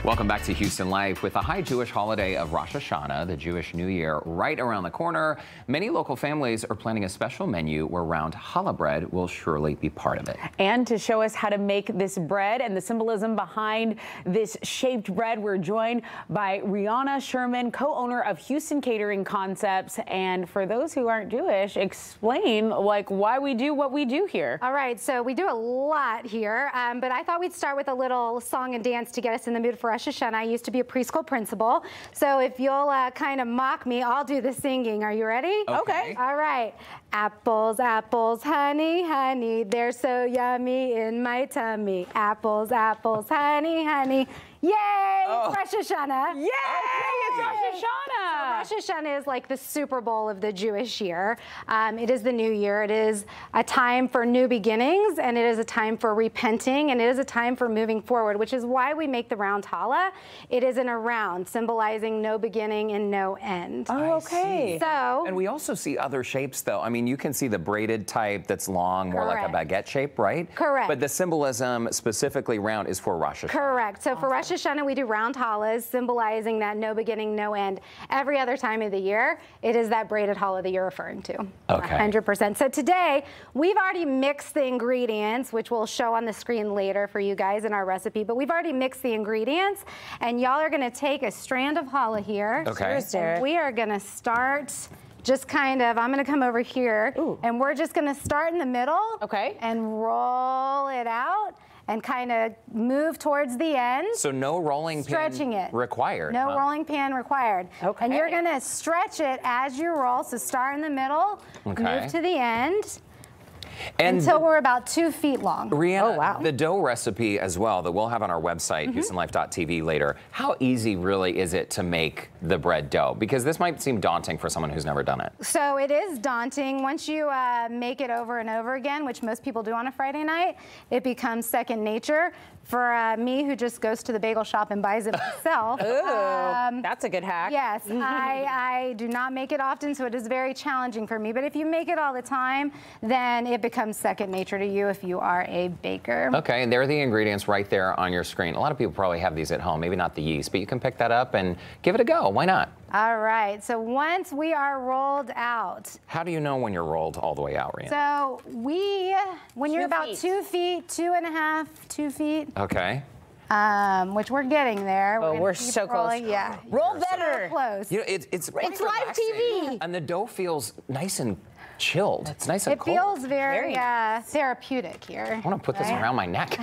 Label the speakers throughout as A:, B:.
A: Welcome back to Houston Life. With the high Jewish holiday of Rosh Hashanah, the Jewish New Year, right around the corner, many local families are planning a special menu where round challah bread will surely be part of it.
B: And to show us how to make this bread and the symbolism behind this shaped bread, we're joined by Riana Sherman, co-owner of Houston Catering Concepts. And for those who aren't Jewish, explain why we do what we do here.
C: All right, so we do a lot here, but I thought we'd start with a little song and dance to get us in the mood for Rosh Hashanah. I used to be a preschool principal, so if you'll kind of mock me, I'll do the singing. Are you ready?
B: Okay.
C: All right. Apples, apples, honey, honey, they're so yummy in my tummy. Apples, apples, honey, honey. Yay!
A: Oh.
C: It's Rosh Hashanah.
B: Yay! It's Rosh Hashanah.
C: So Rosh Hashanah is like the Super Bowl of the Jewish year. It is the new year. It is a time for new beginnings, and it is a time for repenting, and it is a time for moving forward, which is why we make the round challah. It is in a round, symbolizing no beginning and no end.
B: Oh, okay.
C: So,
A: And we also see other shapes, though. I mean, you can see the braided type that's long, more like a baguette shape, right?
C: Correct.
A: But the symbolism, specifically round, is for Rosh Hashanah.
C: correct. So for Rosh Hashanah, we do round challahs, symbolizing that no beginning, no end. Every other time of the year, it is that braided challah that you're referring to.
A: Okay.
C: 100%. So today, we've already mixed the ingredients, which we'll show on the screen later for you guys in our recipe, but we've already mixed the ingredients, and y'all are gonna take a strand of challah here.
A: Okay.
C: And we are gonna start just kind of, I'm gonna come over here, and we're just gonna start in the middle.
B: Okay.
C: And roll it out and kind of move towards the end.
A: So no rolling pin
C: Stretching it.
A: required.
C: No
A: huh?
C: rolling pin required.
B: Okay.
C: And you're gonna stretch it as you roll. So start in the middle,
A: Okay.
C: move to the end,
A: And
C: until we're about 2 feet long.
A: Riana,
B: Oh, wow.
A: the dough recipe as well that we'll have on our website, HoustonLife.tv later. How easy really is it to make the bread dough? Because this might seem daunting for someone who's never done it.
C: So it is daunting. Once you make it over and over again, which most people do on a Friday night, it becomes second nature. For me, who just goes to the bagel shop and buys it myself.
B: That's a good hack.
C: Yes, I do not make it often, so it is very challenging for me. But if you make it all the time, then it becomes second nature to you if you are a baker.
A: Okay, and there are the ingredients right there on your screen. A lot of people probably have these at home, maybe not the yeast, but you can pick that up and give it a go. Why not?
C: All right, so once we are rolled out.
A: How do you know when you're rolled all the way out, Riana?
C: So when you're about 2 feet, 2.5, 2 feet,
A: Okay.
C: which we're getting there.
B: Oh,
C: gonna
B: we're
C: keep
B: so
C: rolling.
B: close.
C: Yeah.
B: Roll
C: So
B: better.
C: close.
A: You know, it's
C: live
A: relaxing.
C: TV.
A: And the dough feels nice and chilled. It's nice and
C: It
A: cold.
C: feels very
B: Very
C: therapeutic here.
A: I want to put this
C: right?
A: around my neck.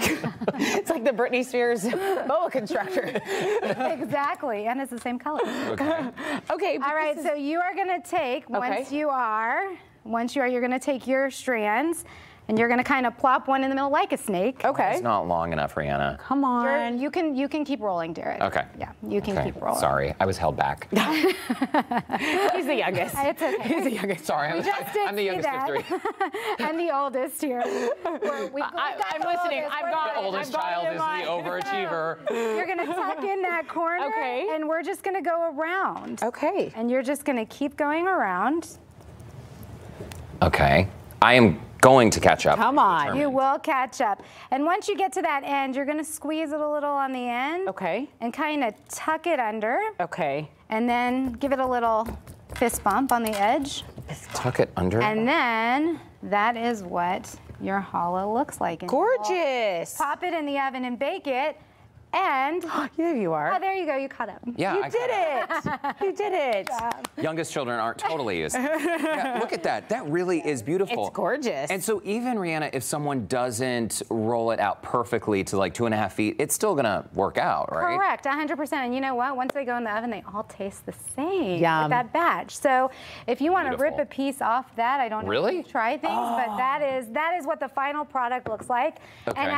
B: It's like the Britney Spears boa constructor.
C: Exactly, and it's the same color.
A: Okay.
B: Okay.
C: All right, so you are gonna take, once you are, you're gonna take your strands, and you're gonna kind of plop one in the middle like a snake.
B: Okay.
A: It's not long enough, Riana.
B: Come on.
C: You can keep rolling, Derek.
A: Okay.
C: Yeah, you can
A: Okay.
C: keep rolling.
A: Sorry, I was held back.
B: He's the youngest.
C: It's okay.
B: He's the youngest.
A: Sorry,
C: We just did
A: I'm the
C: see
A: youngest
C: that.
A: of 3.
C: And the oldest here.
B: I'm listening. I've got
A: The oldest child is the overachiever.
C: You're gonna tuck in that corner,
B: Okay.
C: and we're just gonna go around.
B: Okay.
C: And you're just gonna keep going around.
A: Okay. I am going to catch up.
B: Come on.
C: You will catch up. And once you get to that end, you're gonna squeeze it a little on the end.
B: Okay.
C: And kind of tuck it under.
B: Okay.
C: And then give it a little fist bump on the edge.
A: Tuck it under.
C: And then that is what your challah looks like. And
B: Gorgeous.
C: pop it in the oven and bake it. And
B: There you are.
C: oh, there you go, you caught up.
A: Yeah,
B: You
A: I
B: did it. You did it.
A: Youngest children aren't totally used. Yeah, look at that. That really is beautiful.
B: It's gorgeous.
A: And so even, Riana, if someone doesn't roll it out perfectly to like 2.5 feet, it's still gonna work out, right?
C: Correct, 100%. And you know what? Once they go in the oven, they all taste the same
B: Yum.
C: with that batch. So if you want to rip
A: Beautiful.
C: a piece off that, I don't know
A: Really?
C: if you try things, but that is what the final product looks like.
A: Okay.
C: And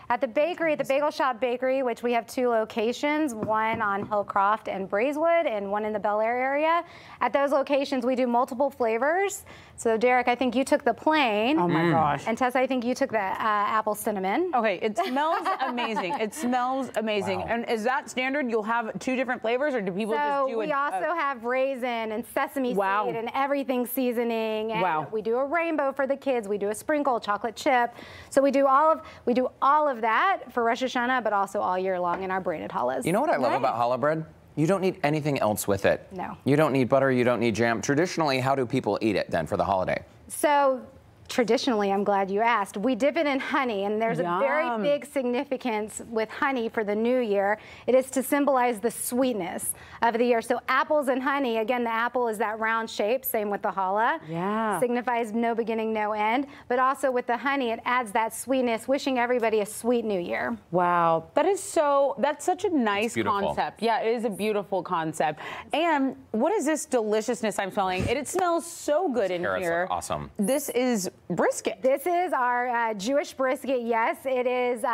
C: at the bakery, the Bagel Shop Bakery, which we have 2 locations, one on Hillcroft and Braeswood, and one in the Bel Air area. At those locations, we do multiple flavors. So Derek, I think you took the plain.
B: Oh my gosh.
C: And Tessa, I think you took the apple cinnamon.
B: Okay, it smells amazing. It smells amazing.
A: Wow.
B: And is that standard? You'll have 2 different flavors, or do people just do it?
C: We also have raisin and sesame seed and everything seasoning. And we do a rainbow for the kids. We do a sprinkle, chocolate chip. So we do all of that for Rosh Hashanah, but also all year long in our braided challahs.
A: You know what I love about challah bread? You don't need anything else with it.
C: No.
A: You don't need butter, you don't need jam. Traditionally, how do people eat it then for the holiday?
C: So traditionally, I'm glad you asked, we dip it in honey, and there's a very big significance with honey for the new year. It is to symbolize the sweetness of the year. So apples and honey, again, the apple is that round shape, same with the challah.
B: Yeah.
C: Signifies no beginning, no end. But also with the honey, it adds that sweetness, wishing everybody a sweet new year.
B: Wow, that's such a nice concept. Yeah, it is a beautiful concept. And what is this deliciousness I'm smelling? It smells so good in here.
A: Awesome.
B: This is brisket.
C: This is our Jewish brisket. Yes, it is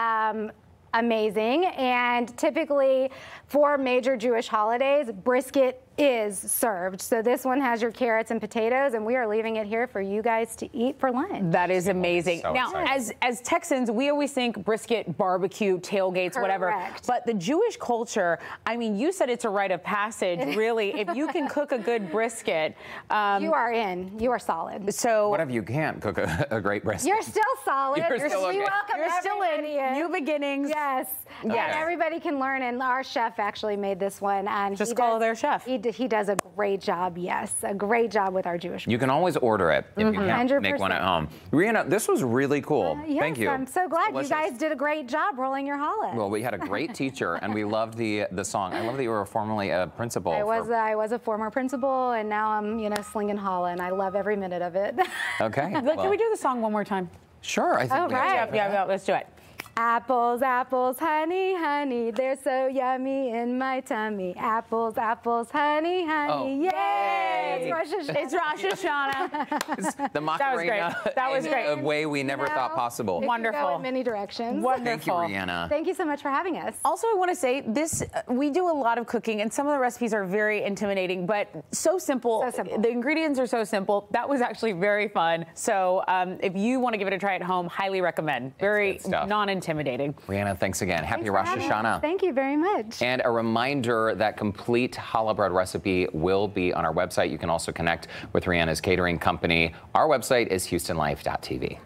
C: amazing. And typically for major Jewish holidays, brisket is served. So this one has your carrots and potatoes, and we are leaving it here for you guys to eat for lunch.
B: That is amazing.
A: So
B: now, as Texans, we always think brisket, barbecue, tailgates, whatever. But the Jewish culture, I mean, you said it's a rite of passage, really. If you can cook a good brisket.
C: You are in. You are solid.
B: So
A: what if you can't cook a great brisket?
C: You're still solid.
A: You're still okay.
C: We welcome
B: You're still in. New beginnings.
C: Yes.
A: Okay.
C: And everybody can learn, and our chef actually made this one. And
B: just follow their chef.
C: He does a great job, yes. A great job with our Jewish
A: You can always order it if you can't
C: 100%.
A: make one at home. Riana, this was really cool.
C: Yes,
A: Thank you.
C: I'm so glad
A: Delicious.
C: you guys did a great job rolling your challah.
A: Well, we had a great teacher, and we loved the song. I love that you were formerly a principal.
C: I was a former principal, and now I'm slinging challah, and I love every minute of it.
A: Okay.
B: Can we do the song one more time?
A: Sure. I think
B: Yeah, let's do it.
C: Apples, apples, honey, honey, they're so yummy in my tummy. Apples, apples, honey, honey, yay! It's Rosh Hashanah.
B: It's Rosh Hashanah.
A: It's the Macarena
B: That was great.
A: in a way we never thought possible.
C: It
B: Wonderful.
C: can go in many directions.
B: Wonderful.
A: Thank you, Riana.
C: Thank you so much for having us.
B: Also, I want to say this, we do a lot of cooking, and some of the recipes are very intimidating, but so simple.
C: So simple.
B: The ingredients are so simple. That was actually very fun. So if you want to give it a try at home, highly recommend. Very non-intimidating.
A: Riana, thanks again. Happy Rosh Hashanah.
C: Thank you very much.
A: And a reminder that complete challah bread recipe will be on our website. You can also connect with Riana's catering company. Our website is HoustonLife.tv.